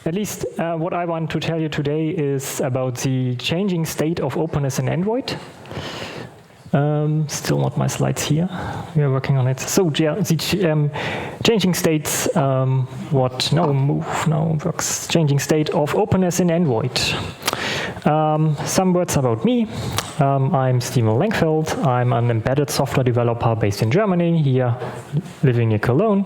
At least what I want to tell you today is about the changing state of openness in Android. Still not my slides here. We are working on it. So yeah, the changing states. Works. Changing state of openness in Android. Some words about me. I'm Stimo Lenkfeld. I'm an embedded software developer based in Germany, here living in Cologne.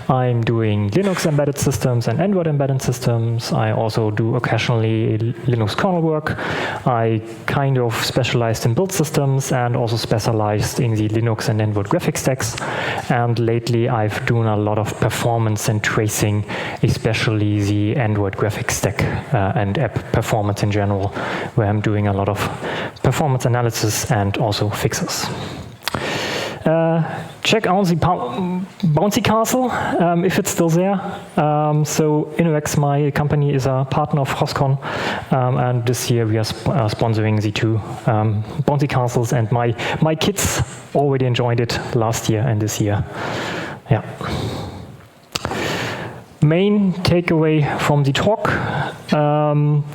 I'm doing Linux embedded systems and Android embedded systems. I also do occasionally Linux kernel work. I kind of specialized in build systems and also specialized in the Linux and Android graphics stacks. And lately I've done a lot of performance and tracing, especially the Android graphics stack and app performance in general, where I'm doing a lot of performance analysis and also fixes. Check out the Bouncy Castle, if it's still there. So InnoX, my company, is a partner of FrOSCon, and this year we are sponsoring the two Bouncy Castles, and my kids already enjoyed it last year and this year. Yeah. Main takeaway from the talk.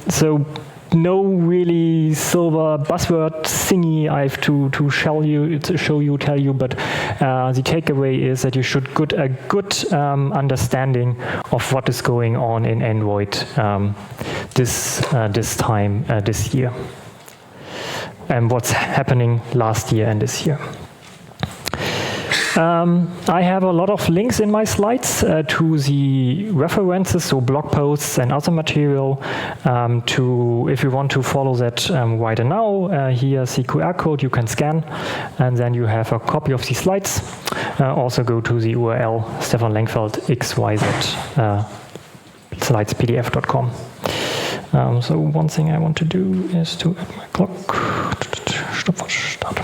So no really silver buzzword thingy I have to tell you, but the takeaway is that you should get a good understanding of what is going on in Android this year, and what's happening last year and this year. I have a lot of links in my slides to the references, so blog posts and other material. If you want to follow that right now, here's the QR code you can scan, and then you have a copy of the slides. Also go to the URL Stefan Lenkfeld XYZ slidespdf.com. So one thing I want to do is to add my clock. Start.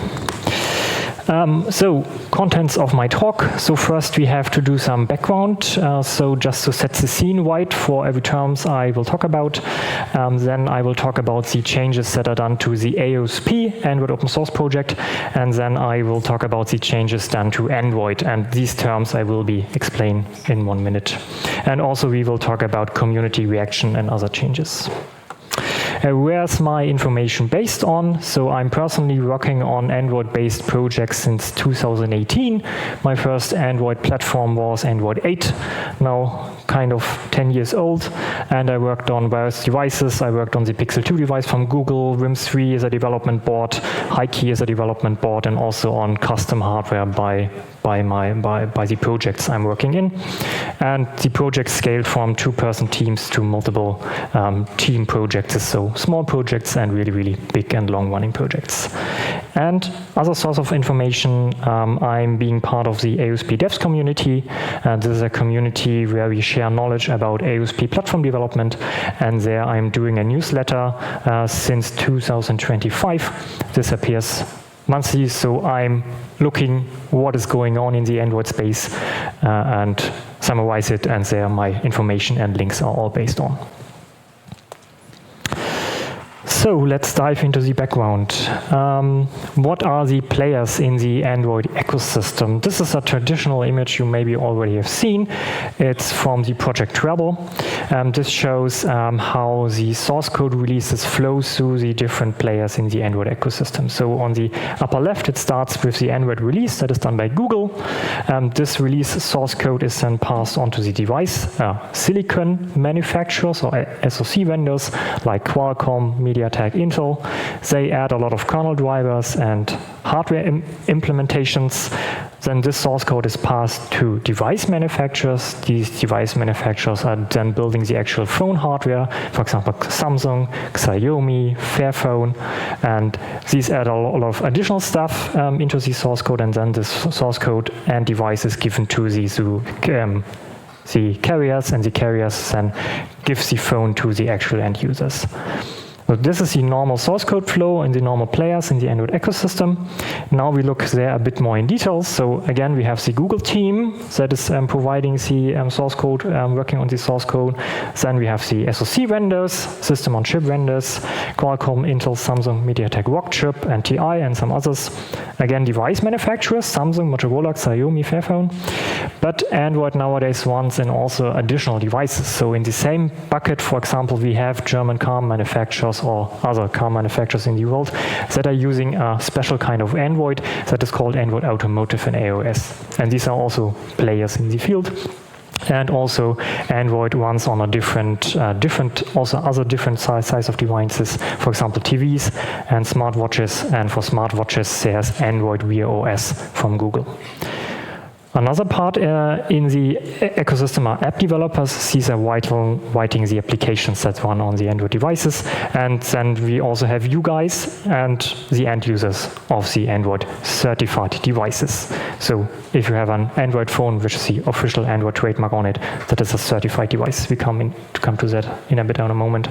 So, contents of my talk. So first we have to do some background. So just to set the scene right for every terms I will talk about. Then I will talk about the changes that are done to the AOSP, Android open source project. And then I will talk about the changes done to Android. And these terms I will be explain in 1 minute. And also we will talk about community reaction and other changes. Where's my information based on? So I'm personally working on Android-based projects since 2018. My first Android platform was Android 8, now kind of 10 years old. And I worked on various devices. I worked on the Pixel 2 device from Google, RIMS 3 as a development board, HiKey as a development board, and also on custom hardware by the projects I'm working in. And the project scaled from 2-person teams to multiple team projects, so small projects and really, really big and long-running projects. And other source of information, I'm being part of the AOSP devs community. This is a community where we share knowledge about AOSP platform development, and there I'm doing a newsletter since 2025. This appears monthly, so I'm looking what is going on in the Android space and summarize it, and there my information and links are all based on. So let's dive into the background. What are the players in the Android ecosystem? This is a traditional image you maybe already have seen. It's from the project Rebel. This shows how the source code releases flow through the different players in the Android ecosystem. So on the upper left, it starts with the Android release that is done by Google. This release source code is then passed onto the device. Silicon manufacturers or SoC vendors like Qualcomm, MediaTek, Intel, they add a lot of kernel drivers and hardware implementations. Then this source code is passed to device manufacturers. These device manufacturers are then building the actual phone hardware, for example, Samsung, Xiaomi, Fairphone, and these add a lot of additional stuff into the source code, and then this source code and device is given to the carriers, and the carriers then give the phone to the actual end users. So this is the normal source code flow in the normal players in the Android ecosystem. Now we look there a bit more in detail. So again, we have the Google team that is providing the source code, working on the source code. Then we have the SoC vendors, system on chip vendors, Qualcomm, Intel, Samsung, MediaTek, Rockchip, and TI, and some others. Again, device manufacturers, Samsung, Motorola, Xiaomi, Fairphone. But Android nowadays wants in also additional devices. So in the same bucket, for example, we have German car manufacturers or other car manufacturers in the world that are using a special kind of Android that is called Android Automotive and AOS. And these are also players in the field. And also Android runs on a different size of devices, for example, TVs and smartwatches. And for smartwatches, there's Android Wear OS from Google. Another part in the ecosystem are app developers. These are writing the applications that run on the Android devices. And then we also have you guys and the end users of the Android certified devices. So if you have an Android phone, which is the official Android trademark on it, that is a certified device. We come to that in a bit in a moment.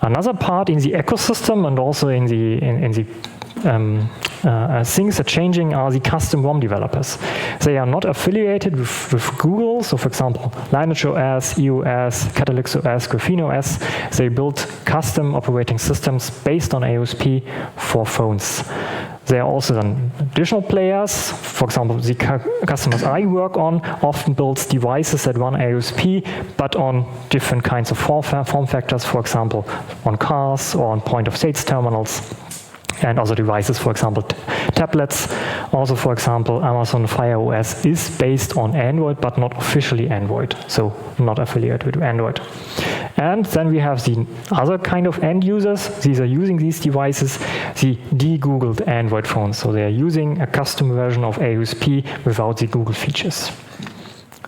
Another part in the ecosystem and also in the things are changing are the custom ROM developers. They are not affiliated with Google. So for example, LineageOS, EOS, CatalystOS, GrapheneOS, they build custom operating systems based on AOSP for phones. There are also then additional players. For example, the customers I work on often builds devices that run AOSP, but on different kinds of form factors, for example, on cars or on point-of-sale terminals. And other devices, for example, tablets. Also, for example, Amazon Fire OS is based on Android, but not officially Android, so not affiliated with Android. And then we have the other kind of end users. These are using these devices, the de-Googled Android phones. So they are using a custom version of AOSP without the Google features.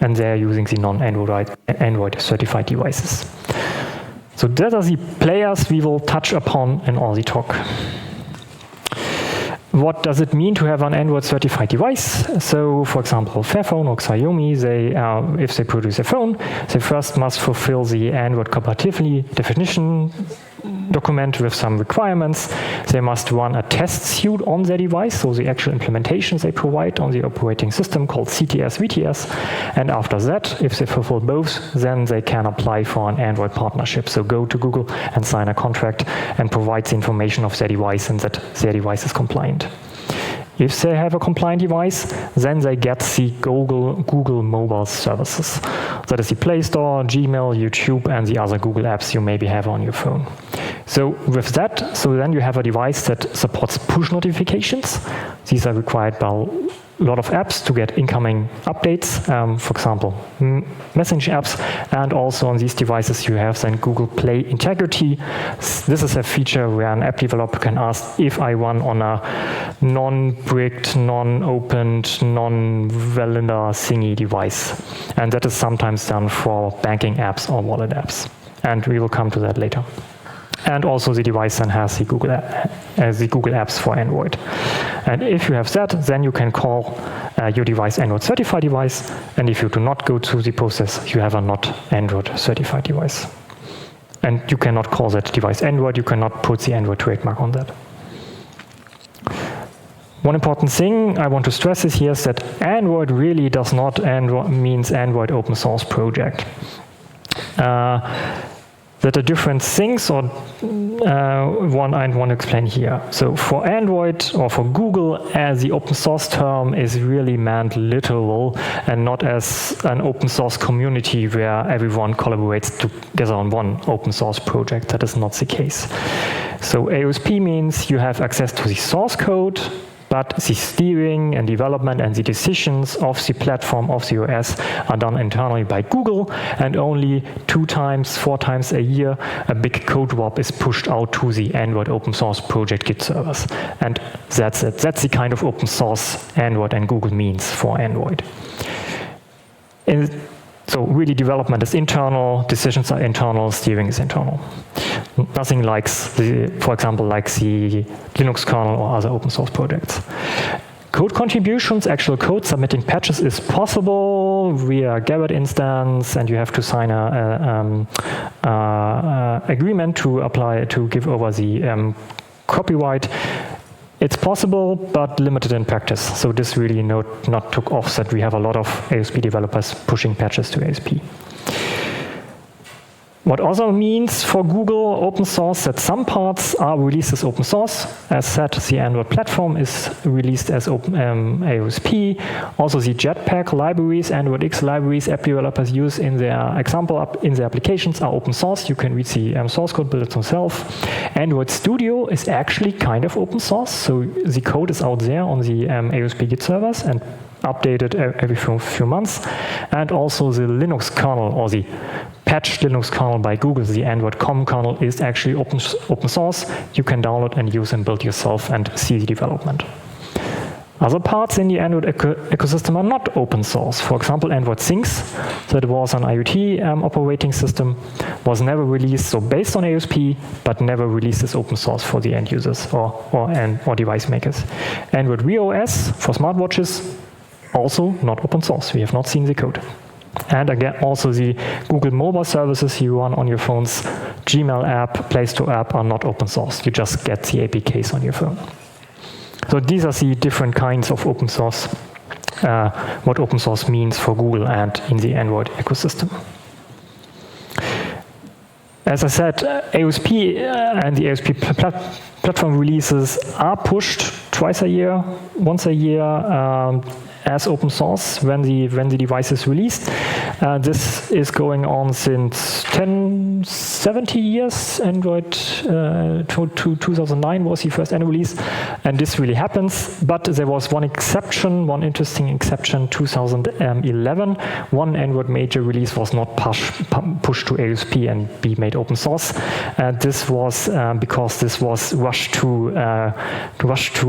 And they are using the non-Android certified devices. So those are the players we will touch upon in all the talk. What does it mean to have an Android certified device? So, for example, Fairphone or Xiaomi, if they produce a phone, they first must fulfill the Android compatibility definition document with some requirements. They must run a test suite on their device, so the actual implementations they provide on the operating system called CTS, VTS. And after that, if they fulfill both, then they can apply for an Android partnership. So go to Google and sign a contract and provide the information of their device and that their device is compliant. If they have a compliant device, then they get the Google mobile services. That is the Play Store, Gmail, YouTube, and the other Google apps you maybe have on your phone. So with that, then you have a device that supports push notifications. These are required by a lot of apps to get incoming updates, for example, messaging apps, and also on these devices you have then Google Play Integrity. This is a feature where an app developer can ask if I run on a non-bricked, non-opened, non-vanilla thingy device. And that is sometimes done for banking apps or wallet apps. And we will come to that later. And also the device then has the Google apps for Android. And if you have that, then you can call your device Android certified device. And if you do not go through the process, you have a not Android certified device. And you cannot call that device Android. You cannot put the Android trademark on that. One important thing I want to stress is here is that Android really does not means Android open source project. That are different things, or one I want to explain here. So for Android or for Google, the open source term is really meant literal and not as an open source community where everyone collaborates together on one open source project. That is not the case. So AOSP means you have access to the source code, but the steering and development and the decisions of the platform of the OS are done internally by Google, and only 4 times a year a big code swap is pushed out to the Android open source project Git servers. And that's it. That's the kind of open source Android and Google means for Android. So really development is internal, decisions are internal, steering is internal. Nothing like, for example, like the Linux kernel or other open source projects. Code contributions, actual code, submitting patches is possible Google via Garrett instance, and you have to sign a agreement to apply to give over the copyright. It's possible, but limited in practice. So this really not took off, that we have a lot of AOSP developers pushing patches to AOSP. What also means for Google open source that some parts are released as open source. As said, the Android platform is released as open, AOSP. Also the Jetpack libraries, Android X libraries app developers use in their in their applications are open source. You can read the source code, build it yourself. Android Studio is actually kind of open source. So the code is out there on the AOSP Git servers and updated every few months. And also the Linux kernel, or the patched Linux kernel by Google, the Android COM kernel, is actually open source. You can download and use and build yourself and see the development. Other parts in the Android ecosystem are not open source. For example, Android Things, that was an IoT operating system, was never released, so based on AOSP, but never released as open source for the end users or device makers. Android Wear OS for smartwatches, also not open source. We have not seen the code. And again, also the Google mobile services you run on your phones, Gmail app, Play Store app are not open source. You just get the APKs on your phone. So these are the different kinds of open source, what open source means for Google and in the Android ecosystem. As I said, AOSP and the AOSP platform releases are pushed twice a year, once a year, as open source when the device is released. This is going on since 70 years. Android 2009 was the first annual release, and this really happens. But there was one exception, one interesting exception, 2011. One Android major release was not pushed to AOSP and be made open source. This was because this was rushed to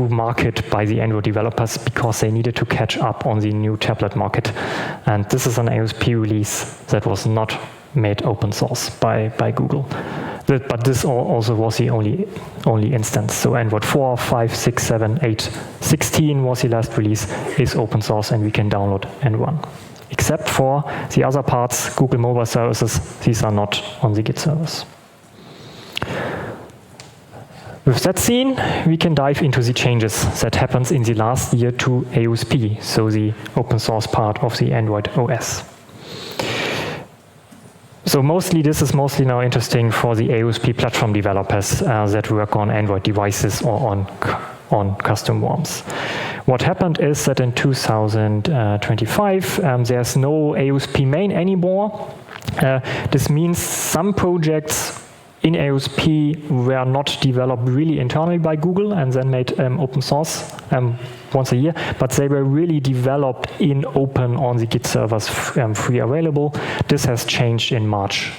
market by the Android developers because they needed to catch up on the new tablet market. And this is an AOSP release that was not made open source by Google. But this also was the only instance. So Android 4, 5, 6, 7, 8, 16 was the last release, is open source, and we can download and run. Except for the other parts, Google mobile services, these are not on the Git servers. With that seen, we can dive into the changes that happens in the last year to AOSP, so the open source part of the Android OS. So this is mostly now interesting for the AOSP platform developers that work on Android devices or on custom ROMs. What happened is that in 2025, there's no AOSP main anymore. This means some projects in AOSP were not developed really internally by Google and then made open source once a year, but they were really developed in open on the Git servers, free available. This has changed in March.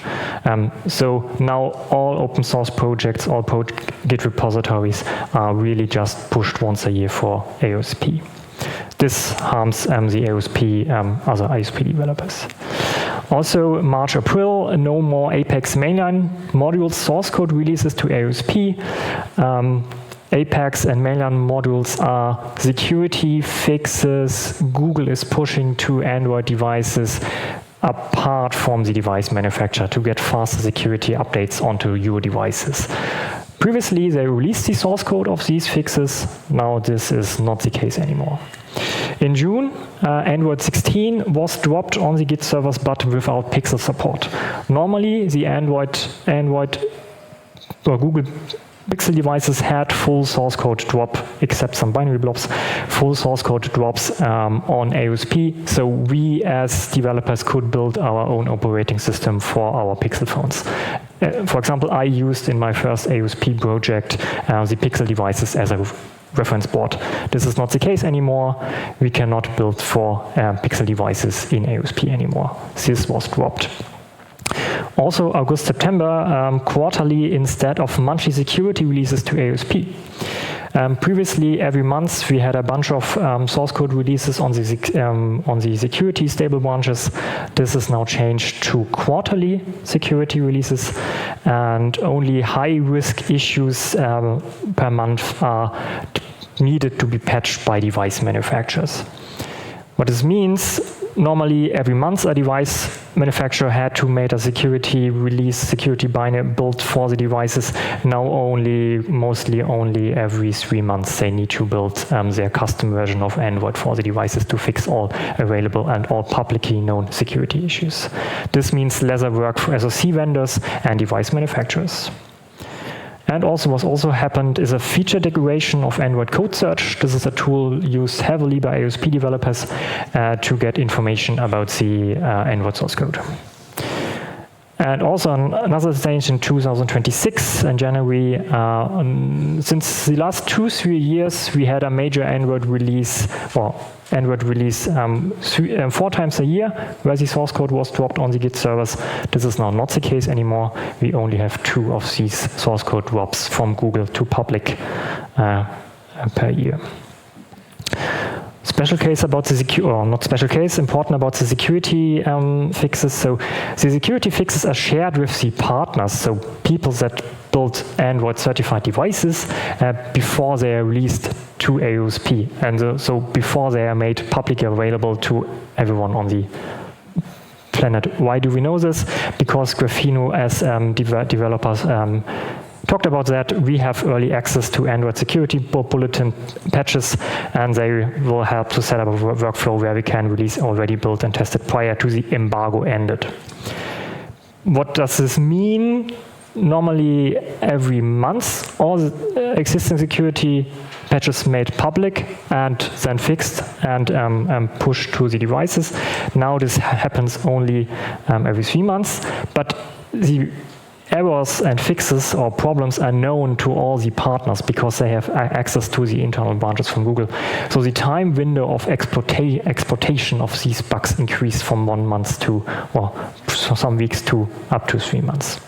So now all open source projects, all Git repositories are really just pushed once a year for AOSP. This harms the AOSP, other ISP developers. Also, March, April, no more Apex mainline module source code releases to AOSP. Apex and mainline modules are security fixes Google is pushing to Android devices apart from the device manufacturer to get faster security updates onto your devices. Previously, they released the source code of these fixes. Now this is not the case anymore. In June, Android 16 was dropped on the Git servers, but without pixel support. Normally, the Android or Google Pixel devices had full source code drop, except some binary blobs, full source code drops on AOSP, so we as developers could build our own operating system for our Pixel phones. For example, I used in my first AOSP project the Pixel devices as a reference board. This is not the case anymore. We cannot build for Pixel devices in AOSP anymore. This was dropped. Also, August, September, quarterly instead of monthly security releases to AOSP. Previously, every month we had a bunch of source code releases on the security stable branches. This is now changed to quarterly security releases, and only high-risk issues per month are needed to be patched by device manufacturers. What this means, normally every month a device manufacturer had to make a security release, security binary built for the devices. Now mostly only every 3 months they need to build their custom version of Android for the devices to fix all available and all publicly known security issues. This means lesser work for SoC vendors and device manufacturers. And also what also happened is a feature degradation of Android code search. This is a tool used heavily by AOSP developers to get information about the Android source code. And also another stage in 2026, in January, since the last 2-3 years, we had a major Android release, 4 times a year, where the source code was dropped on the Git servers. This is now not the case anymore. We only have 2 of these source code drops from Google to public per year. Special case about the important about the security fixes. So the security fixes are shared with the partners, so people that build Android certified devices before they are released to AOSP, and so before they are made publicly available to everyone on the planet. Why do we know this? Because GrapheneOS developers talked about that. We have early access to Android security bulletin patches, and they will help to set up a workflow where we can release already built and tested prior to the embargo ended. What does this mean? Normally every month, all the existing security patches made public and then fixed and pushed to the devices. Now this happens only every 3 months, but the errors and fixes or problems are known to all the partners because they have access to the internal branches from Google. So the time window of exploitation of these bugs increased from 1 month to, or some weeks to up to 3 months.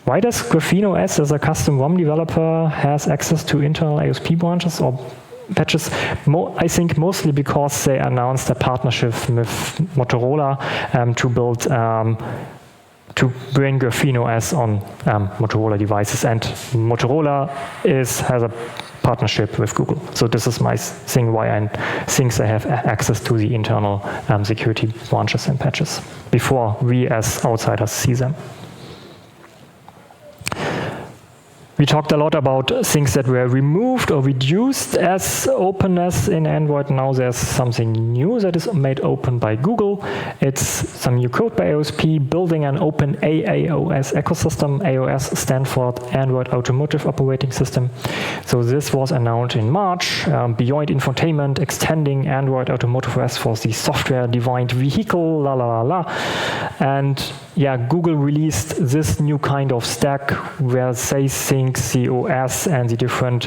Why does GrapheneOS as a custom ROM developer has access to internal AOSP branches or patches? I think mostly because they announced a partnership with Motorola to build to bring GrapheneOS on Motorola devices, and Motorola has a partnership with Google. So this is my thing why I think they have access to the internal security branches and patches before we as outsiders see them. We talked a lot about things that were removed or reduced as openness in Android. Now there's something new that is made open by Google. It's some new code by AOSP, building an open AOS ecosystem. AOS stands for Android Automotive Operating System. So this was announced in March. Beyond infotainment, extending Android Automotive OS for the software-defined vehicle, And yeah, Google released this new kind of stack where they think the OS and the different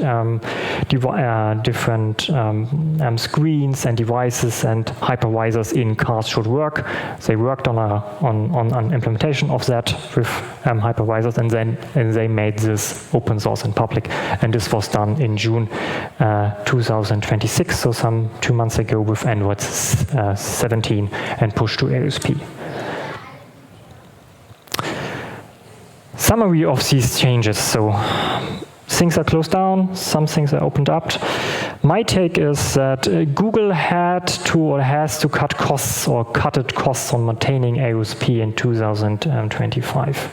screens and devices and hypervisors in cars should work. They worked on an implementation of that with hypervisors, and then they made this open source and public. And this was done in June 2026, so some 2 months ago with Android 17 and pushed to AOSP. Summary of these changes. So things are closed down, some things are opened up. My take is that Google had to or has to cut costs or cut costs on maintaining AOSP in 2025.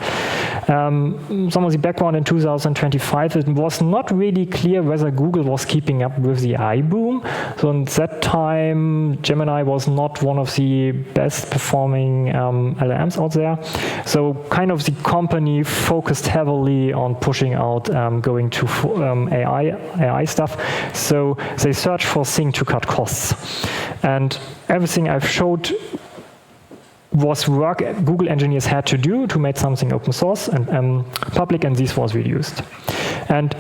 Some of the background in 2025, it was not really clear whether Google was keeping up with the AI boom. So at that time, Gemini was not one of the best performing LLMs out there. So kind of the company focused heavily on pushing out going to AI stuff. So they searched for things to cut costs. And everything I've showed was work Google engineers had to do to make something open source and public, and this was reduced. And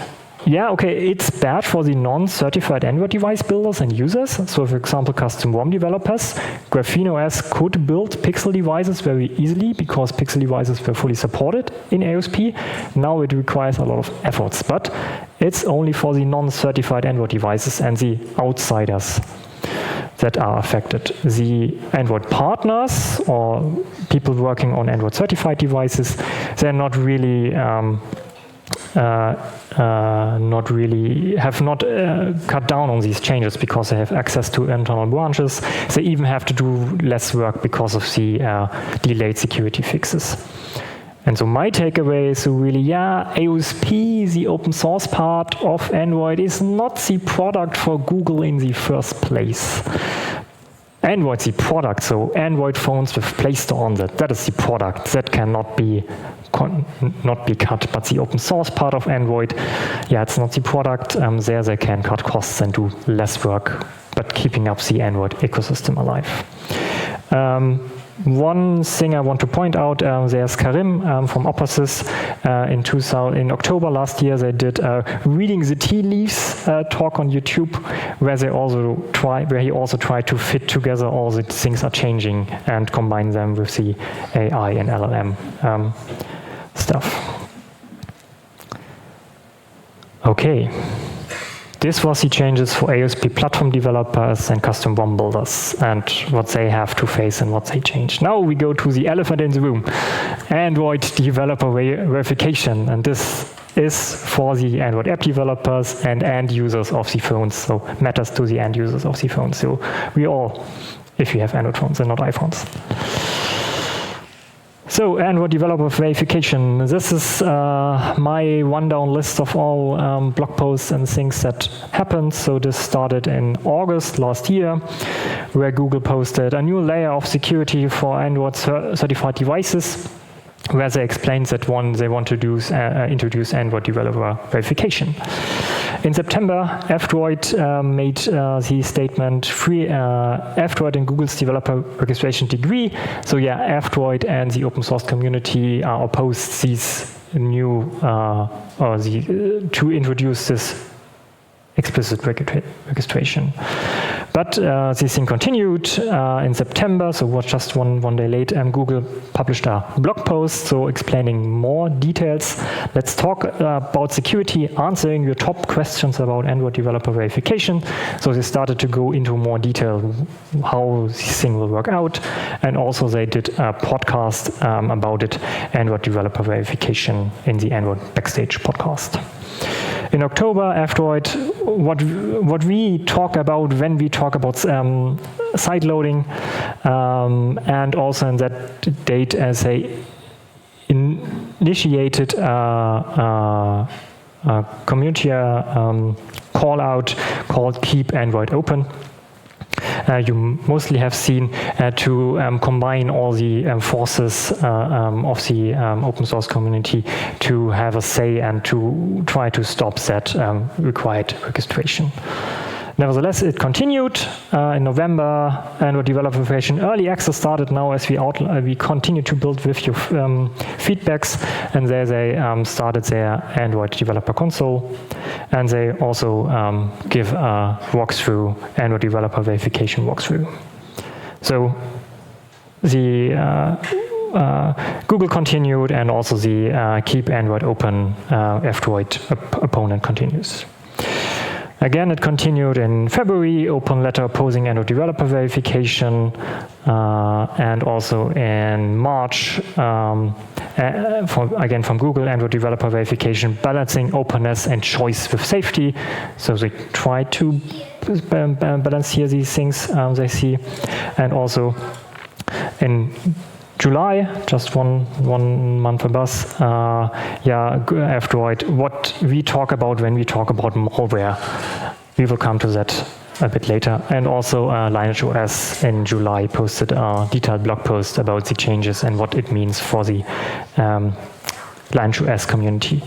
yeah, okay, it's bad for the non-certified Android device builders and users. So for example, custom ROM developers, GrapheneOS could build Pixel devices very easily because Pixel devices were fully supported in AOSP. Now it requires a lot of efforts, but it's only for the non-certified Android devices and the outsiders that are affected. The Android partners or people working on Android certified devices, they're not really not cut down on these changes because they have access to internal branches. They even have to do less work because of the delayed security fixes. And so my takeaway is really, AOSP, the open source part of Android, is not the product for Google in the first place. Android's the product, so Android phones with Play Store on that is the product. That cannot be cut, but the open source part of Android, it's not the product. There they can cut costs and do less work, but keeping up the Android ecosystem alive. One thing I want to point out, there's Karim from Openness. In October last year, they did a Reading the Tea Leaves talk on YouTube, where he also tried to fit together all the things are changing and combine them with the AI and LLM stuff. Okay. This was the changes for AOSP platform developers and custom ROM builders and what they have to face and what they change. Now we go to the elephant in the room, Android developer verification. And this is for the Android app developers and end users of the phones, so matters to the end users of the phones. So we all, if you have Android phones and not iPhones. So, Android developer verification. This is my rundown list of all blog posts and things that happened. So this started in August last year, where Google posted a new layer of security for Android certified devices, where they explained that they want to introduce Android developer verification. In September, FDroid made the statement, free FDroid and Google's developer registration degree. So FDroid and the open source community are opposed these new, to introduce this explicit registration. But this thing continued in September, so was just one day late, and Google published a blog post, so explaining more details. Let's talk about security, answering your top questions about Android developer verification. So they started to go into more detail how this thing will work out, and also they did a podcast about it, Android developer verification, in the Android Backstage podcast. In October, FDroid, what we talk about when we talk about sideloading, and also in that date as they initiated a community call out called Keep Android Open. You mostly have seen to combine all the forces of the open source community to have a say and to try to stop that required registration. Nevertheless, it continued in November. Android developer verification early access started now as we continue to build with your feedbacks, and there they started their Android developer console, and they also give a walkthrough, Android developer verification walkthrough. So the Google continued, and also the Keep Android Open FDroid opponent continues. Again, it continued in February, open letter opposing Android developer verification, and also in March, again from Google, Android developer verification, balancing openness and choice with safety. So they try to balance here these things they see. And also in July, just one month of us, FDroid, what we talk about when we talk about malware. We will come to that a bit later. And also LineageOS in July posted a detailed blog post about the changes and what it means for the LineageOS community.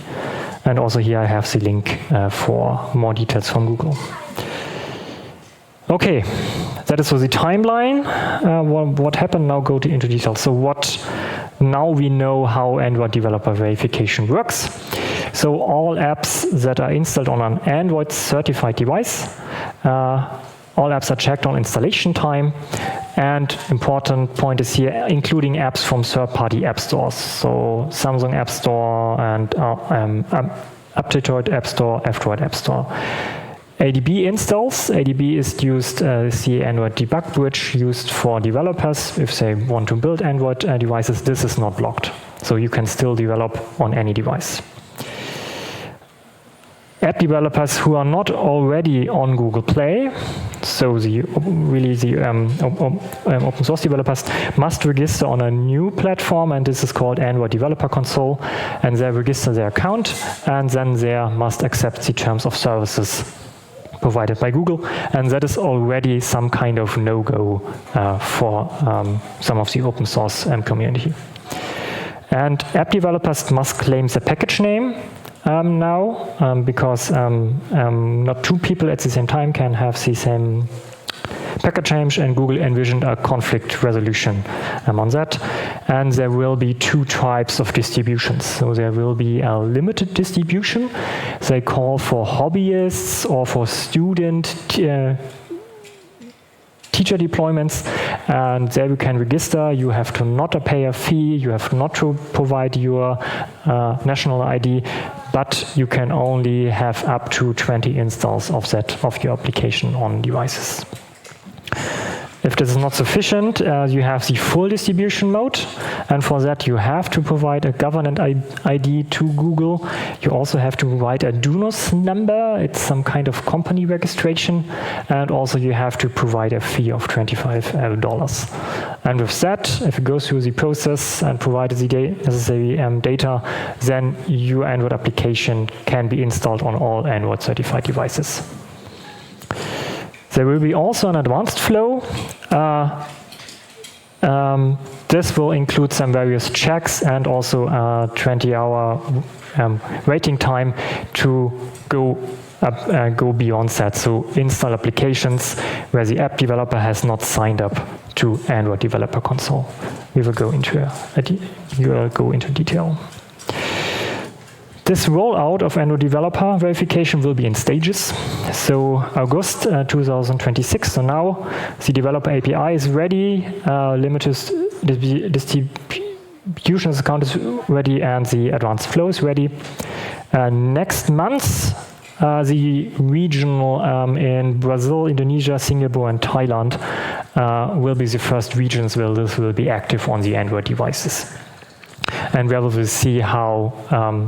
And also here I have the link for more details from Google. Okay, that is for the timeline. What happened? Now go into detail. So now we know how Android developer verification works. So all apps that are installed on an Android certified device, all apps are checked on installation time. And important point is here, including apps from third-party app stores. So Samsung App Store and Aptitude App Store, FDroid App Store. ADB installs. ADB is used, the Android debug bridge used for developers. If they want to build Android devices, this is not blocked. So you can still develop on any device. app developers who are not already on Google Play, so the open source developers, must register on a new platform, and this is called Android Developer Console, and they register their account, and then they must accept the terms of services provided by Google, and that is already some kind of no-go for some of the open source community. And app developers must claim the package name now, because not two people at the same time can have the same package name, and Google envisioned a conflict resolution on that. And there will be two types of distributions. So there will be a limited distribution. They call for hobbyists or for student teacher deployments, and there you can register. You have to not pay a fee, you have not to provide your national ID, but you can only have up to 20 installs of your application on devices. If this is not sufficient, you have the full distribution mode, and for that you have to provide a government ID to Google. You also have to provide a DUNOS number, it's some kind of company registration, and also you have to provide a fee of $25. And with that, if it goes through the process and provides the necessary data, then your Android application can be installed on all Android certified devices. There will be also an advanced flow. This will include some various checks and also a 20-hour waiting time to go beyond that. So install applications where the app developer has not signed up to Android Developer Console. We will go into detail. This rollout of Android developer verification will be in stages. So August 2026, so now the developer API is ready, limited distribution account is ready, and the advanced flow is ready. Next month, the regional in Brazil, Indonesia, Singapore, and Thailand will be the first regions where this will be active on the Android devices. And where we will see how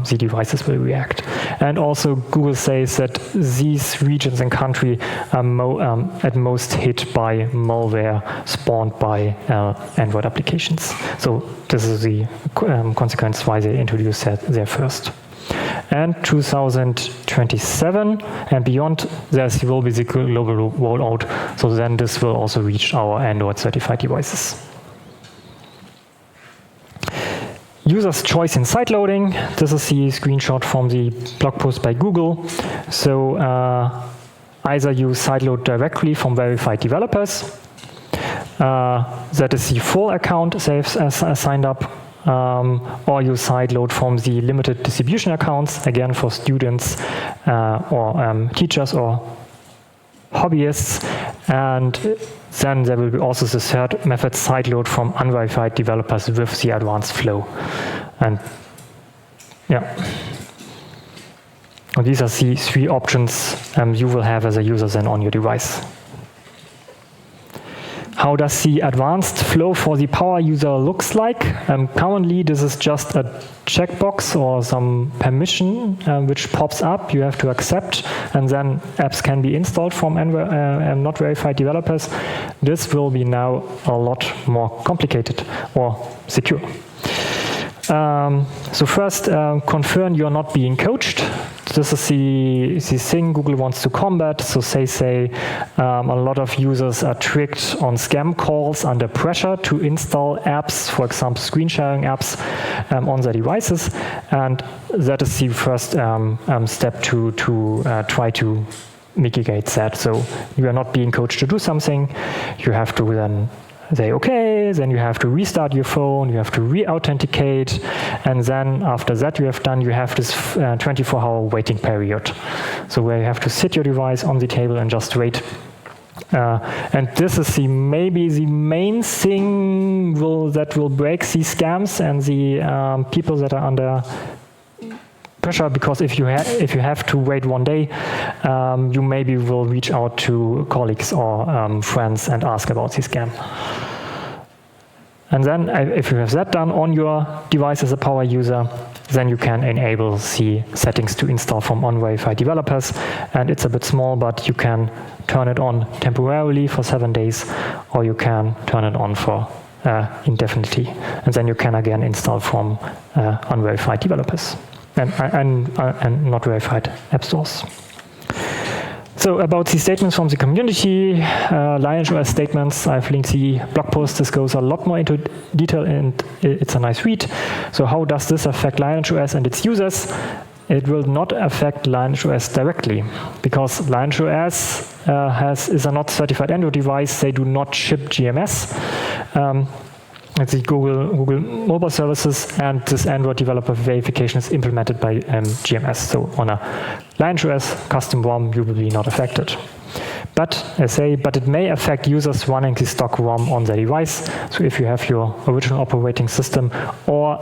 the devices will react. And also Google says that these regions and country are at most hit by malware spawned by Android applications. So this is the consequence why they introduced that there first. And 2027 and beyond, there will be the global rollout. So then this will also reach our Android certified devices. User's choice in sideloading. This is the screenshot from the blog post by Google. So either you sideload directly from verified developers. That is the full account they've signed up. Or you sideload from the limited distribution accounts, again for students or teachers or hobbyists. And then there will be also the third method, sideload from unverified developers with the advanced flow. And yeah, and these are the three options you will have as a user then on your device. How does the advanced flow for the power user looks like? Currently, this is just a checkbox or some permission which pops up. You have to accept, and then apps can be installed from not verified developers. This will be now a lot more complicated or secure. So first, confirm you're not being coached. This is the thing Google wants to combat. So they say a lot of users are tricked on scam calls under pressure to install apps, for example, screen sharing apps on their devices. And that is the first step to try to mitigate that. So you are not being coached to do something. You have to then say okay, then you have to restart your phone, you have to re-authenticate, and then after that you have done, you have this 24-hour waiting period. So where you have to sit your device on the table and just wait. And this is maybe the main thing that will break these scams and the people that are under pressure, because if you have to wait one day, you maybe will reach out to colleagues or friends and ask about the scam. And then if you have that done on your device as a power user, then you can enable the settings to install from unverified developers. And it's a bit small, but you can turn it on temporarily for 7 days, or you can turn it on for indefinitely. And then you can again install from unverified developers and not verified app stores. So about the statements from the community, LineageOS statements, I've linked the blog post. This goes a lot more into detail, and it's a nice read. So how does this affect LineageOS and its users? It will not affect LineageOS directly, because LineageOS is a not certified Android device. They do not ship GMS. It's the Google mobile services, and this Android developer verification is implemented by GMS. So on a LineageOS custom ROM, you will be not affected. But it may affect users running the stock ROM on their device. So if you have your original operating system, or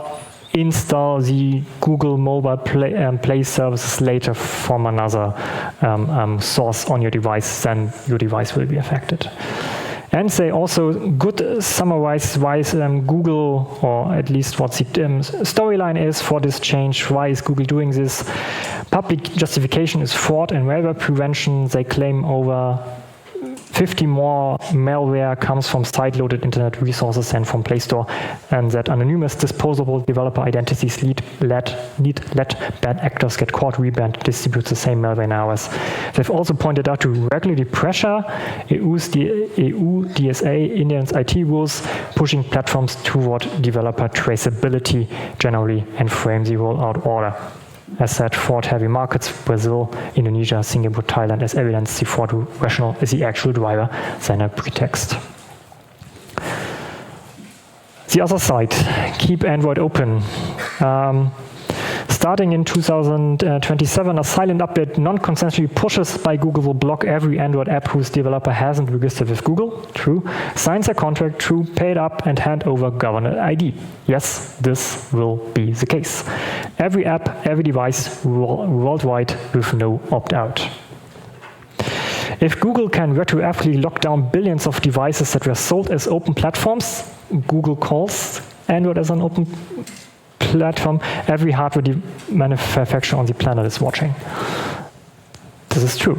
install the Google mobile Play services later from another source on your device, then your device will be affected. And they also summarize why Google, or at least what the storyline is for this change. Why is Google doing this? Public justification is fraud and malware prevention. They claim over 50 more malware comes from side-loaded internet resources than from Play Store, and that anonymous disposable developer identities let bad actors get caught, rebanned, distribute the same malware in hours. They've also pointed out to regulatory pressure, EU DSA, Indians IT rules, pushing platforms toward developer traceability generally, and frame the rollout order. As said, fraud-heavy markets, Brazil, Indonesia, Singapore, Thailand, as evidence, the fraud rationale is the actual driver than a pretext. The other side, keep Android open. Starting in 2027, a silent update non-consensually pushes by Google will block every Android app whose developer hasn't registered with Google. True. Signs a contract. True. Paid up and hand over governor ID. Yes, this will be the case. Every app, every device worldwide with no opt-out. If Google can retroactively lock down billions of devices that were sold as open platforms, Google calls Android as an open platform, every hardware manufacturer on the planet is watching. This is true.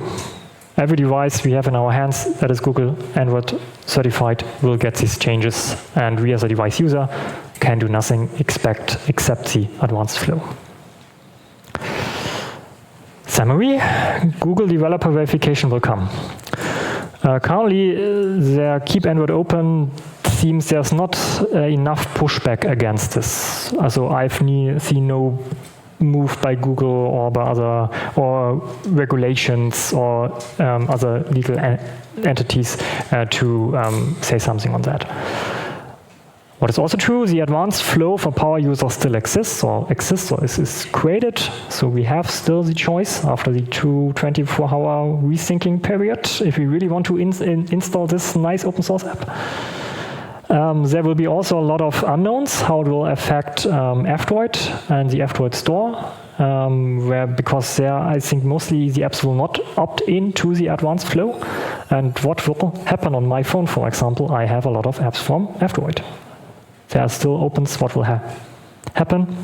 Every device we have in our hands that is Google Android certified will get these changes, and we as a device user can do nothing except the advanced flow. Summary, Google developer verification will come. Currently, their Keep Android Open seems there's not enough pushback against this. Also, I've seen no move by Google or by other regulations or other legal entities to say something on that. What is also true, the advanced flow for power users still exists or is created. So we have still the choice after the 24-hour rethinking period if we really want to install this nice open source app. There will be also a lot of unknowns how it will affect F-Droid and the F-Droid store, because there I think mostly the apps will not opt in to the advanced flow. And what will happen on my phone, for example, I have a lot of apps from F-Droid. There are still opens what will happen.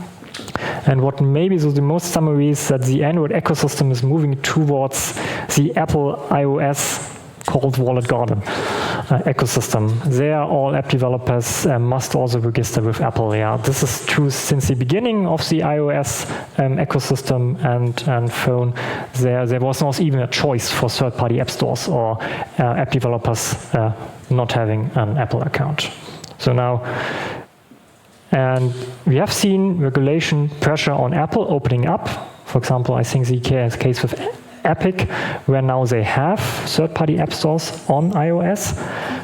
And what maybe is the most summary is that the Android ecosystem is moving towards the Apple iOS called Wallet Garden ecosystem. There, all app developers must also register with Apple. Yeah, this is true since the beginning of the iOS ecosystem and phone. There was not even a choice for third-party app stores or app developers not having an Apple account. So now, and we have seen regulation pressure on Apple opening up. For example, I think the case with Epic, where now they have third-party app stores on iOS.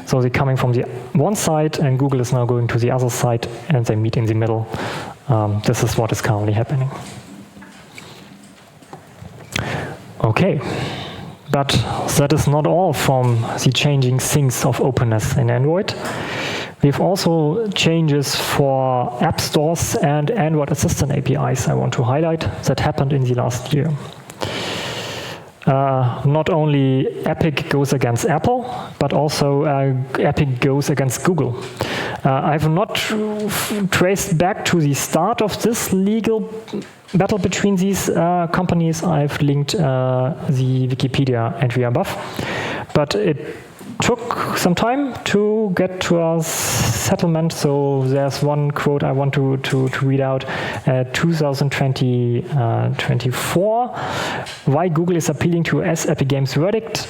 So they're coming from the one side, and Google is now going to the other side, and they meet in the middle. This is what is currently happening. Okay, but that is not all from the changing things of openness in Android. We have also changes for app stores and Android Assistant APIs I want to highlight that happened in the last year. Not only Epic goes against Apple, but also Epic goes against Google. I've not traced back to the start of this legal battle between these companies. I've linked the Wikipedia entry above, but it took some time to get to a settlement. So there's one quote I want to read out. 2024, why Google is appealing to US Epic Games verdict.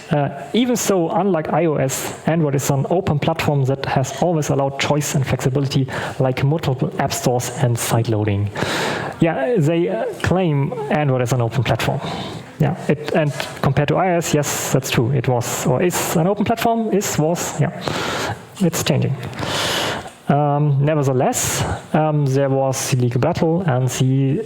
Even so, unlike iOS, Android is an open platform that has always allowed choice and flexibility, like multiple app stores and sideloading. Yeah, they claim Android is an open platform. Yeah, and compared to iOS, yes, that's true. It was, or is an open platform, yeah, it's changing. Nevertheless, there was the legal battle, and the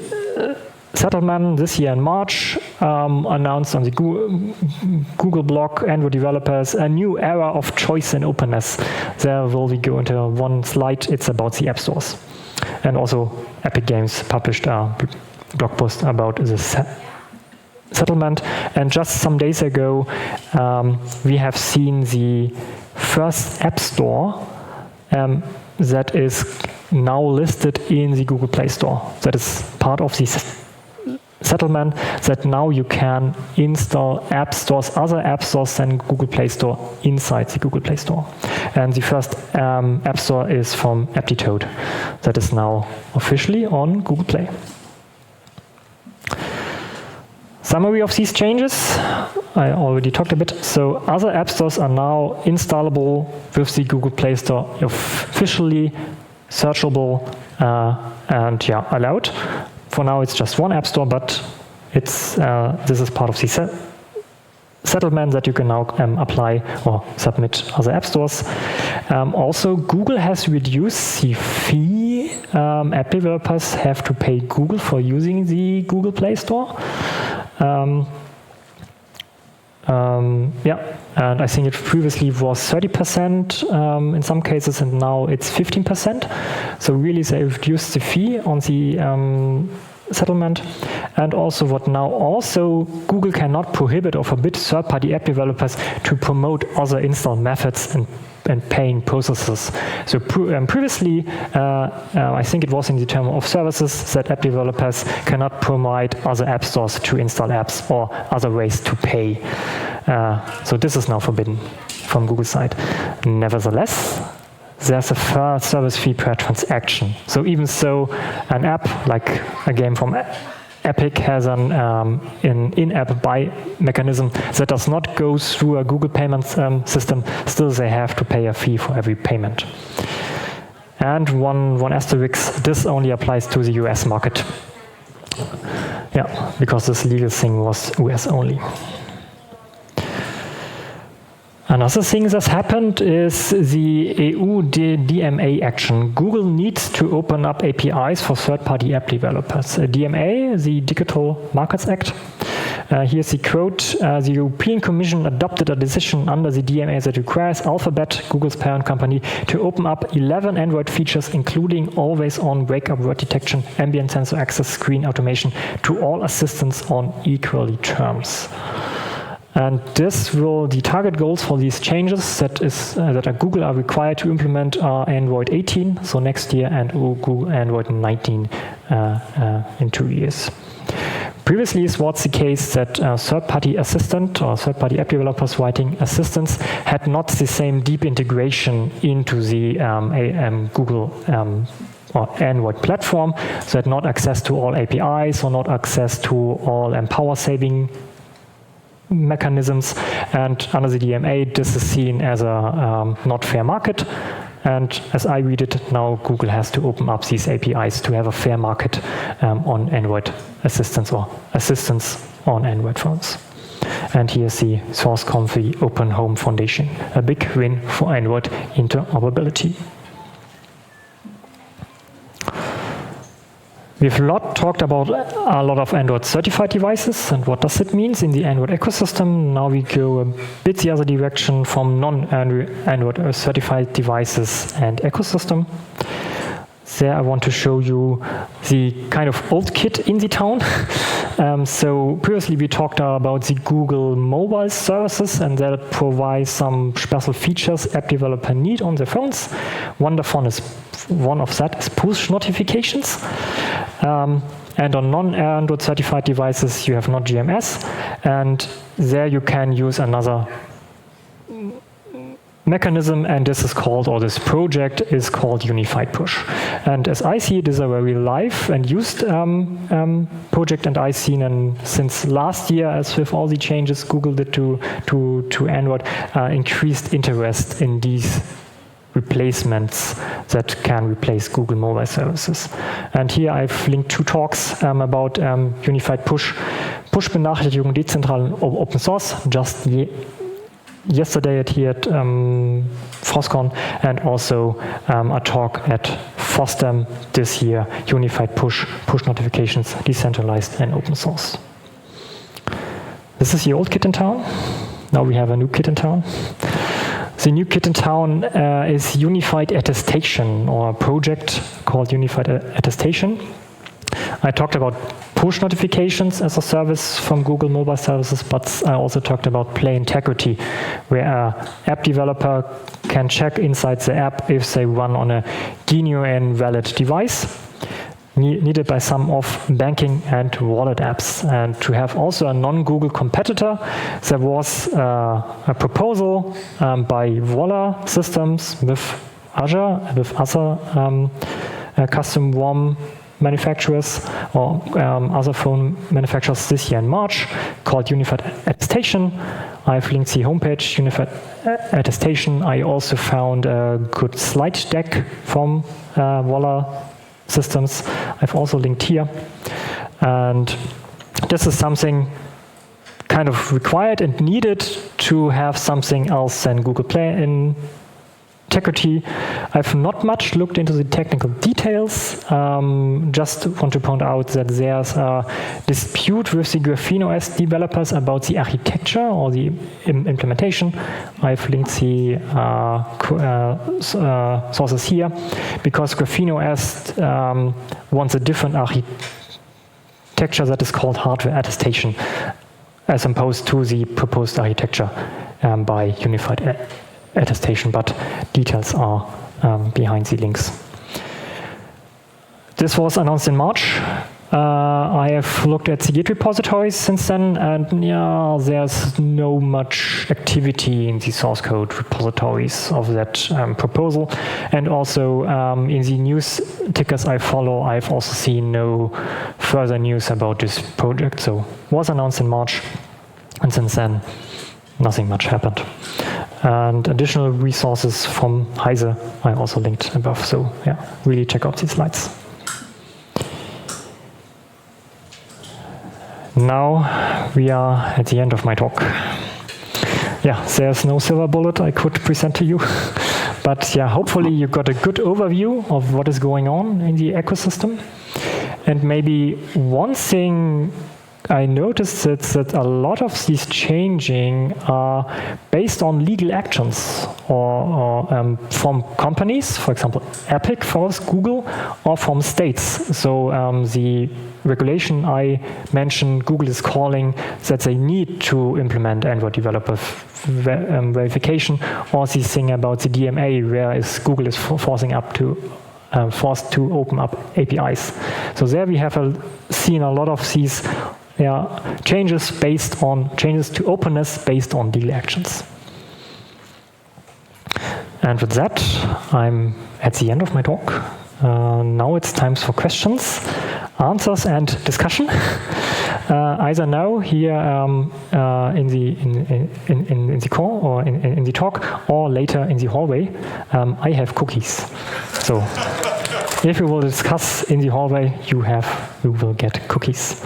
settlement this year in March announced on the Google blog, Android developers, a new era of choice and openness. There will we go into one slide. It's about the app stores. And also Epic Games published a blog post about the settlement. And just some days ago, we have seen the first app store that is now listed in the Google Play Store. That is part of the settlement, that now you can install app stores, other app stores than Google Play Store inside the Google Play Store. And the first app store is from Aptitude, that is now officially on Google Play. Summary of these changes, I already talked a bit. So other app stores are now installable with the Google Play Store, officially searchable and yeah, allowed. For now, it's just one app store, but it's this is part of the settlement that you can now apply or submit other app stores. Also, Google has reduced the fee app developers have to pay Google for using the Google Play Store. Yeah, and I think it previously was 30% in some cases, and now it's 15%. So really, they reduced the fee on the settlement. And also what now also Google cannot prohibit or forbid third-party app developers to promote other install methods and paying processes. So previously, I think it was in the term of services that app developers cannot provide other app stores to install apps or other ways to pay. So this is now forbidden from Google's side. Nevertheless, there's a fair service fee per transaction. So even so, an app like a game from Epic has an in-app buy mechanism that does not go through a Google payment system, still they have to pay a fee for every payment. And one asterisk, this only applies to the US market. Yeah, because this legal thing was US only. Another thing that's happened is the EU DMA action. Google needs to open up APIs for third-party app developers. DMA, the Digital Markets Act. Here's the quote. The European Commission adopted a decision under the DMA that requires Alphabet, Google's parent company, to open up 11 Android features, including always-on wake-up word detection, ambient sensor access, screen automation, to all assistants on equal terms. And this will, the target goals for these changes that Google are required to implement are Android 18, so next year, and Google Android 19 in 2 years. Previously, it was the case that third-party assistant or third-party app developers writing assistants had not the same deep integration into the Google or Android platform, so had not access to all APIs or not access to all power-saving mechanisms, and under the DMA, this is seen as a not fair market. And as I read it, now Google has to open up these APIs to have a fair market on Android assistants or assistants on Android phones. And here's the FrOSCon, the Open Home Foundation, a big win for Android interoperability. We've talked about a lot of Android certified devices and what does it mean in the Android ecosystem. Now we go a bit the other direction from non-Android certified devices and ecosystem. there I want to show you the kind of old kit in the town. So previously we talked about the Google mobile services, and that provides some special features app developer need on their phones. One of that is push notifications. And on non-Android certified devices, you have Node.js, and there you can use another mechanism, and this is called, or this project is called UnifiedPush. And as I see it, is a very live and used project, and I've seen since last year, as with all the changes Google did to Android, increased interest in these replacements that can replace Google mobile services. And here I've linked 2 talks about UnifiedPush, Push-Benachrichtigung, dezentral Open Source, just yesterday at FrOSCon, and also a talk at FrOSCon this year, UnifiedPush, push notifications, decentralized and open source. This is the old kit in town. Now we have a new kit in town. The new kit in town is Unified Attestation, or a project called Unified Attestation. I talked about push notifications as a service from Google mobile services, but I also talked about play integrity, where an app developer can check inside the app if they run on a genuine valid device, needed by some of banking and wallet apps. And to have also a non-Google competitor, there was a proposal by Voila Systems with Azure, with other custom ROM manufacturers or other phone manufacturers this year in March, called Unified Attestation. I've linked the homepage, Unified Attestation. I also found a good slide deck from Voila Systems. I've also linked here. And this is something kind of required and needed to have something else than Google Play in integrity. I've not much looked into the technical details. Just want to point out that there's a dispute with the GrapheneOS developers about the architecture or the implementation. I've linked the sources here, because GrapheneOS wants a different architecture that is called hardware attestation, as opposed to the proposed architecture by Unified Attestation, but details are behind the links. This was announced in March. I have looked at the Git repositories since then, and yeah, there's no much activity in the source code repositories of that proposal. And also in the news tickers I follow, I've also seen no further news about this project. So it was announced in March, and since then, nothing much happened. And additional resources from Heise I also linked above. So yeah, really check out these slides. Now we are at the end of my talk. Yeah, there's no silver bullet I could present to you. But yeah, hopefully you got a good overview of what is going on in the ecosystem. And maybe one thing I noticed that a lot of these changing are based on legal actions or from companies, for example, Epic for Google, or from states. So the regulation I mentioned, Google is calling that they need to implement Android developer verification, or the thing about the DMA, where Google is forced to open up APIs. So there we have seen a lot of these changes to openness based on legal actions. And with that, I'm at the end of my talk. Now it's time for questions, answers, and discussion. Either now here in the call or in the talk, or later in the hallway. I have cookies, so if you will discuss in the hallway, you will get cookies.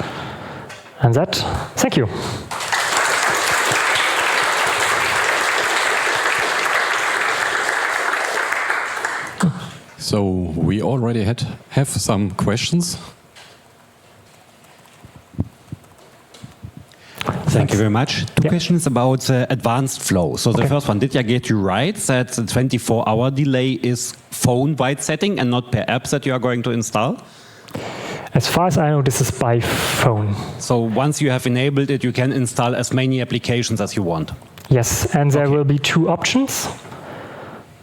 And that, thank you. So we already have some questions. Thank you very much. Two questions about advanced flow. So the first one, did I get you right that the 24-hour delay is phone-wide setting and not per app that you are going to install? As far as I know, this is by phone. So once you have enabled it, you can install as many applications as you want? Yes, and there will be two options.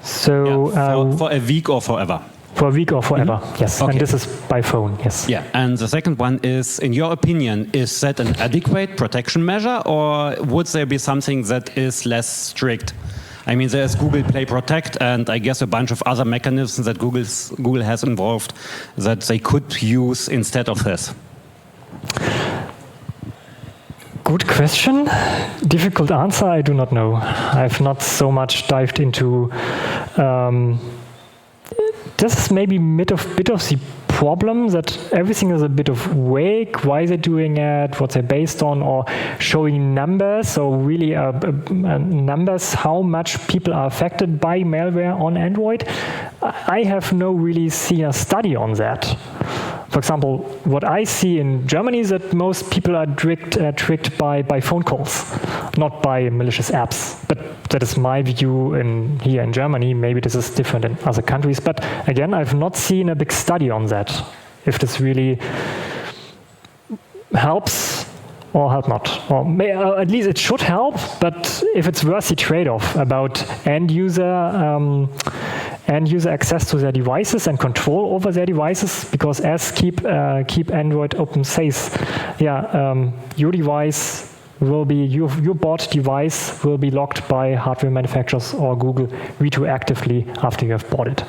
So for a week or forever? For a week or forever, yes. Okay. And this is by phone, yes. Yeah, and the second one is, in your opinion, is that an adequate protection measure, or would there be something that is less strict? I mean, there's Google Play Protect, and I guess a bunch of other mechanisms that Google has involved that they could use instead of this. Good question. Difficult answer, I do not know. I've not so much dived into this is maybe a bit of the problem, that everything is a bit of vague. Why they're doing it, what they're based on, or showing numbers, or really numbers, how much people are affected by malware on Android. I have no really seen a study on that. For example, what I see in Germany is that most people are tricked by phone calls, not by malicious apps. But that is my view here in Germany. Maybe this is different in other countries. But again, I've not seen a big study on that, if this really helps or help not. Or at least it should help, but if it's worth the trade-off about end user access to their devices and control over their devices, because as Keep Android Open says, your device will be, your bought device will be locked by hardware manufacturers or Google retroactively after you have bought it.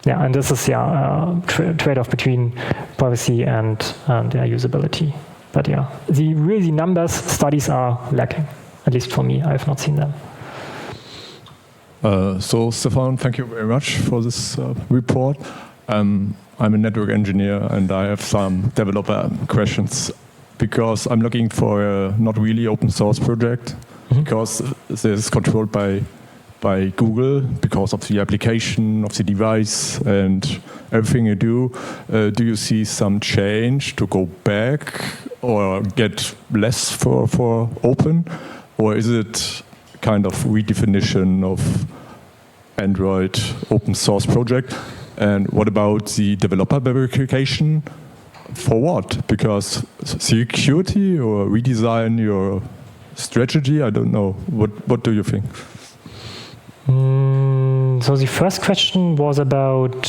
Yeah, and this is a trade-off between privacy and usability. But the numbers studies are lacking. At least for me, I have not seen them. So, Stefan, thank you very much for this report. I'm a network engineer, and I have some developer questions, because I'm looking for a not really open source project, because this is controlled by Google because of the application of the device and everything you do. Do you see some change to go back or get less for open, or is it kind of redefinition of Android open source project? And what about the developer verification? For what? Because security or redesign your strategy? I don't know. What do you think? So the first question was about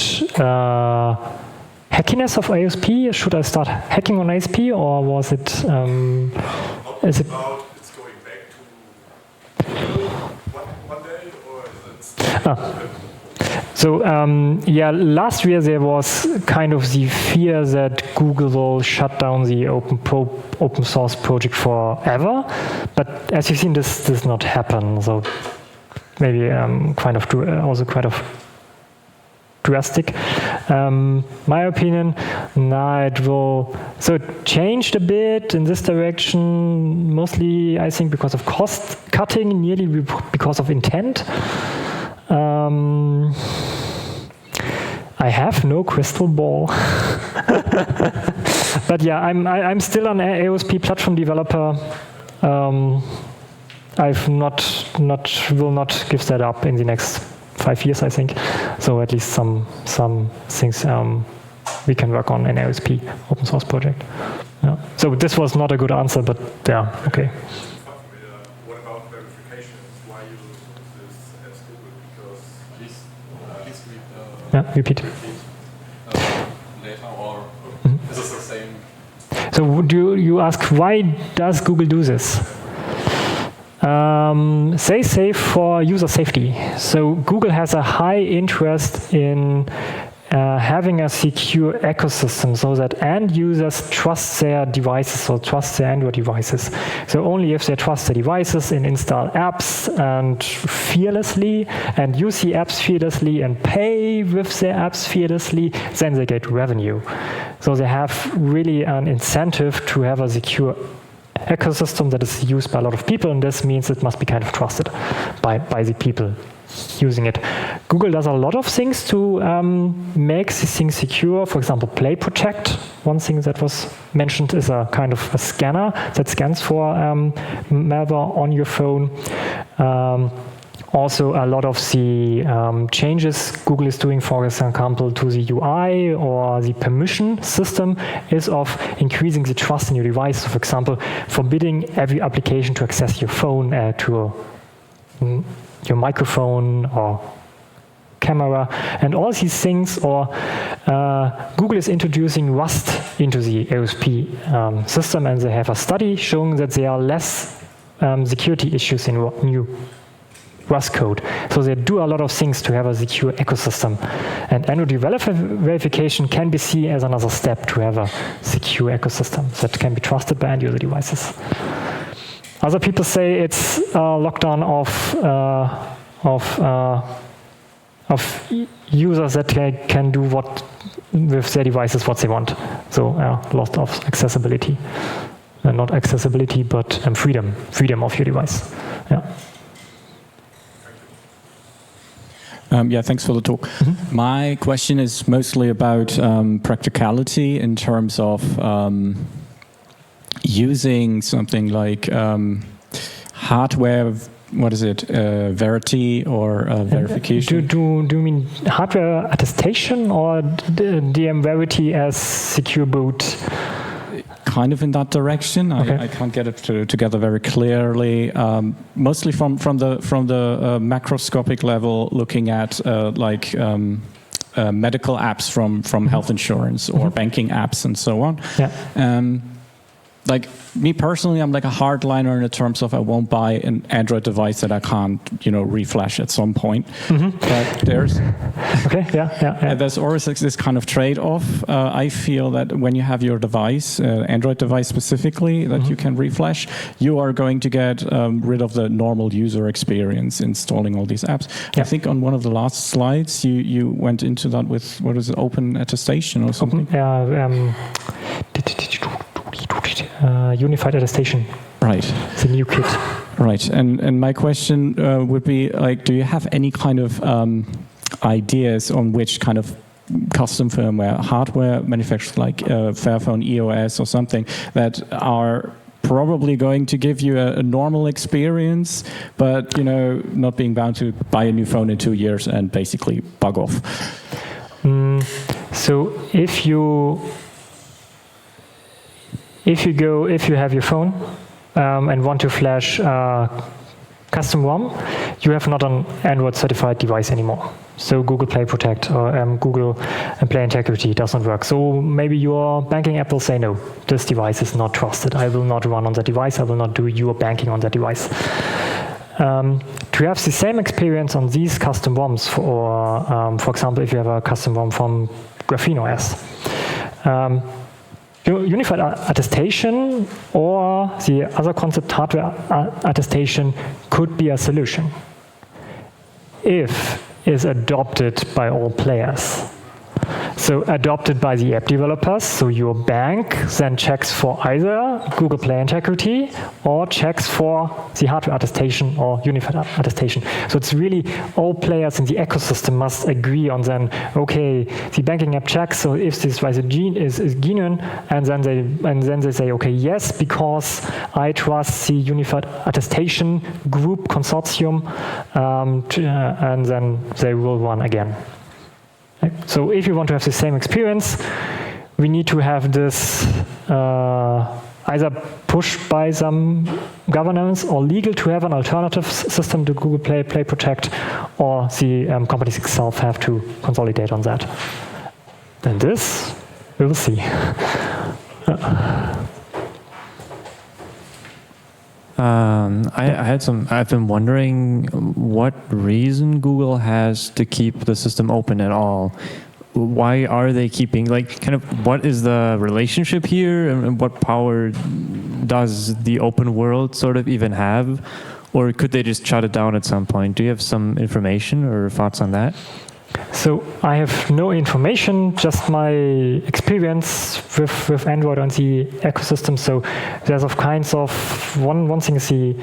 hackiness of AOSP. Should I start hacking on AOSP, or was it? Is it about it's going back to one day, or is it? So last year there was kind of the fear that Google will shut down the open source project forever, but as you've seen, this does not happen. So maybe also quite of drastic. My opinion, it will. So it changed a bit in this direction, mostly I think because of cost cutting, nearly because of intent. I have no crystal ball, but I'm still an AOSP platform developer. I've will not give that up in the next 5 years, I think. So at least some things we can work on in AOSP open source project. Yeah. So this was not a good answer, but okay. What about verification? Why you use this as Google? Because please repeat. Later, or is this the same? So do you ask, why does Google do this? Say safe for user safety. So Google has a high interest in having a secure ecosystem so that end users trust their devices or trust their Android devices. So only if they trust the devices and install apps and fearlessly and use the apps fearlessly and pay with their apps fearlessly, then they get revenue. So they have really an incentive to have a secure ecosystem that is used by a lot of people, and this means it must be kind of trusted by the people using it. Google does a lot of things to make these things secure. For example, Play Protect. One thing that was mentioned is a kind of a scanner that scans for malware on your phone. Also, a lot of the changes Google is doing, for example, to the UI or the permission system is of increasing the trust in your device. So, for example, forbidding every application to access your phone, to your microphone or camera, and all these things. Or Google is introducing Rust into the AOSP system, and they have a study showing that there are less security issues in new Rust code. So they do a lot of things to have a secure ecosystem. And Android developer verification can be seen as another step to have a secure ecosystem that can be trusted by end user devices. Other people say it's a lockdown of users that can do what with their devices what they want. So loss of accessibility. Not accessibility, but freedom of your device. Yeah. Yeah, thanks for the talk. Mm-hmm. My question is mostly about practicality in terms of using something like hardware. What is it? Verity or verification? Do you mean hardware attestation or DM Verity as secure boot? Kind of in that direction. Okay. I can't get it together very clearly. Mostly from the macroscopic level, looking at medical apps from health insurance or banking apps and so on. Yeah. Like me personally, I'm like a hardliner in the terms of I won't buy an Android device that I can't, reflash at some point. Mm-hmm. But there's there's always this kind of trade-off. I feel that when you have your device, Android device specifically, that you can reflash, you are going to get rid of the normal user experience installing all these apps. Yeah. I think on one of the last slides, you went into that with, what is it, Open Attestation or something? Unified Attestation. Right. It's a new kit. Right. And my question would be, like, do you have any kind of ideas on which kind of custom firmware, hardware manufacturers like Fairphone, EOS or something that are probably going to give you a normal experience, but, not being bound to buy a new phone in 2 years and basically bug off? So if you have your phone and want to flash custom ROM, you have not an Android certified device anymore. So Google Play Protect or Google Play Integrity doesn't work. So maybe your banking app will say, no, this device is not trusted. I will not run on that device. I will not do your banking on that device. To have the same experience on these custom ROMs, for example, if you have a custom ROM from GrapheneOS, Unified Attestation or the other concept, hardware attestation, could be a solution if is adopted by all players. So adopted by the app developers, so your bank then checks for either Google Play Integrity or checks for the hardware attestation or Unified Attestation. So it's really all players in the ecosystem must agree on then, okay, the banking app checks, so if this device is genuine, and then they say, okay, yes, because I trust the Unified Attestation group consortium, and then they will run again. So if you want to have the same experience, we need to have this either pushed by some governance or legal to have an alternative system to Google Play Protect, or the companies itself have to consolidate on that. Then this, we will see. I've been wondering what reason Google has to keep the system open at all. Why are they keeping, what is the relationship here, and what power does the open world sort of even have? Or could they just shut it down at some point? Do you have some information or thoughts on that? So I have no information, just my experience with Android and the ecosystem. So there's of kinds of, one thing is the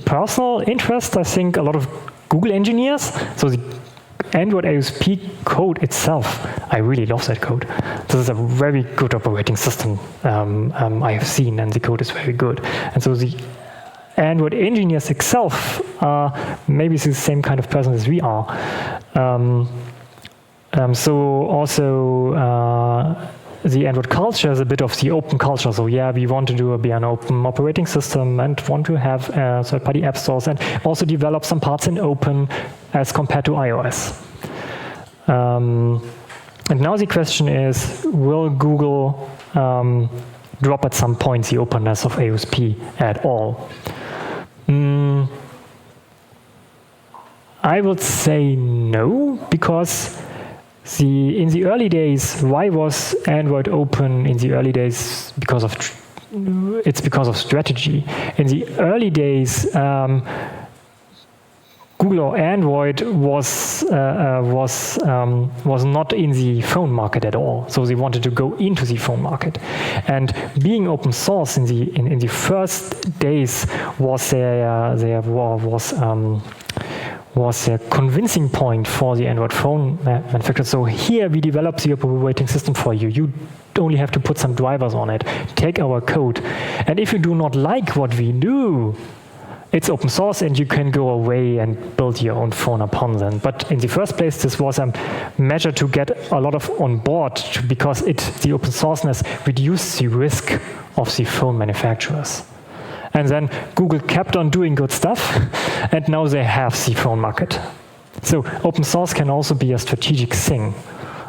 personal interest. I think a lot of Google engineers. So the Android AOSP code itself, I really love that code. This is a very good operating system I have seen, and the code is very good. And so the Android engineers itself are maybe the same kind of person as we are. So also the Android culture is a bit of the open culture. So yeah, we want to be an open operating system and want to have third-party app stores and also develop some parts in open as compared to iOS. And now the question is, will Google drop at some point the openness of AOSP at all? I would say no, because in the early days, why was Android open in the early days? Because of strategy. In the early days, Google or Android was not in the phone market at all. So they wanted to go into the phone market, and being open source in the first days was a convincing point for the Android phone manufacturer. So here we develop the operating system for you. You only have to put some drivers on it. Take our code, and if you do not like what we do, it's open source and you can go away and build your own phone upon them. But in the first place, this was a measure to get a lot of on board because the open sourceness reduced the risk of the phone manufacturers. And then Google kept on doing good stuff, and now they have the phone market. So open source can also be a strategic thing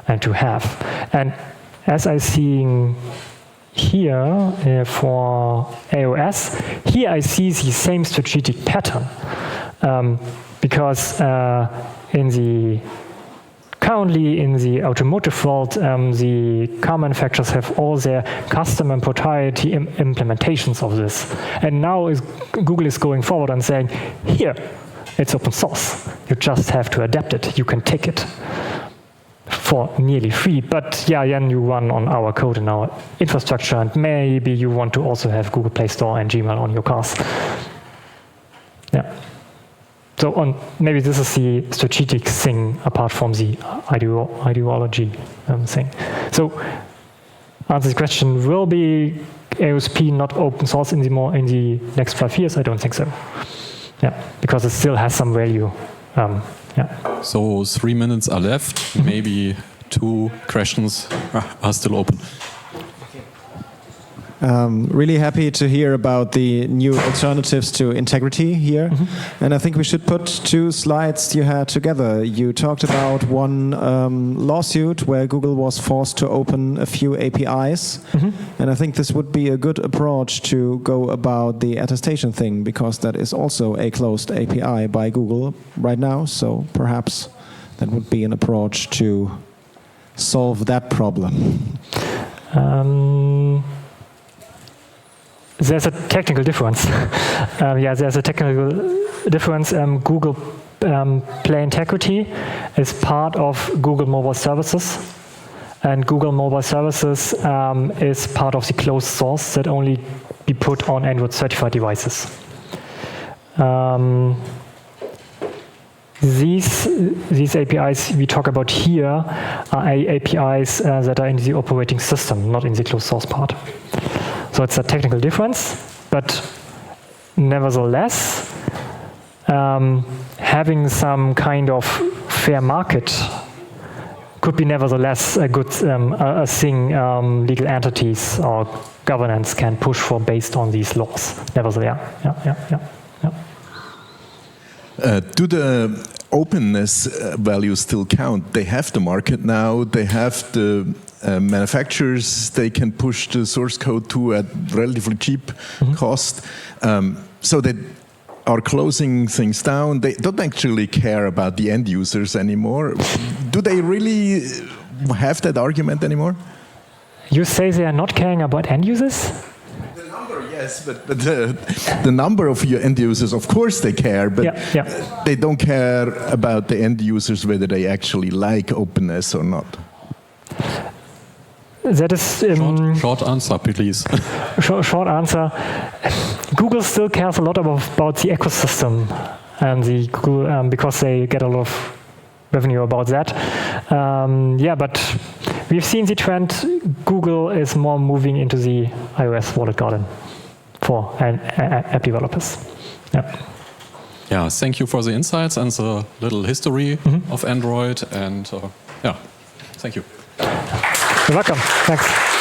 and to have. And as I see here for AOS, here I see the same strategic pattern because currently in the automotive world, the car manufacturers have all their custom and proprietary implementations of this. And now Google is going forward and saying, here, it's open source. You just have to adapt it. You can take it for nearly free. But yeah, then you run on our code and our infrastructure, and maybe you want to also have Google Play Store and Gmail on your cars. Yeah. So maybe this is the strategic thing apart from the ideology thing. So answer the question, will be AOSP not open source in the next 5 years? I don't think so. Yeah, because it still has some value. Yeah. So 3 minutes are left. Maybe 2 questions are still open. Really happy to hear about the new alternatives to integrity here. And I think we should put 2 slides you had together. You talked about one lawsuit where Google was forced to open a few APIs. And I think this would be a good approach to go about the attestation thing, because that is also a closed API by Google right now. So perhaps that would be an approach to solve that problem. There's a technical difference. There's a technical difference. Google Play Integrity is part of Google Mobile Services, and Google Mobile Services is part of the closed source that only be put on Android certified devices. These APIs we talk about here are APIs that are in the operating system, not in the closed source part. So it's a technical difference, but nevertheless, having some kind of fair market could be nevertheless a good thing legal entities or governance can push for based on these laws. Nevertheless, yeah. Do the openness values still count? They have the market now, they have the manufacturers, they can push the source code to a relatively cheap cost. So they are closing things down. They don't actually care about the end users anymore. Do they really have that argument anymore? You say they are not caring about end users? Yes, but the number of your end users, of course they care, but they don't care about the end users, whether they actually like openness or not. That is short answer, please. Short answer. Google still cares a lot about the ecosystem and the Google, because they get a lot of revenue about that. Yeah, but we've seen the trend. Google is more moving into the iOS walled garden for app developers. Yeah. Yeah, thank you for the insights and the little history of Android. And yeah, thank you. You're welcome. Thanks.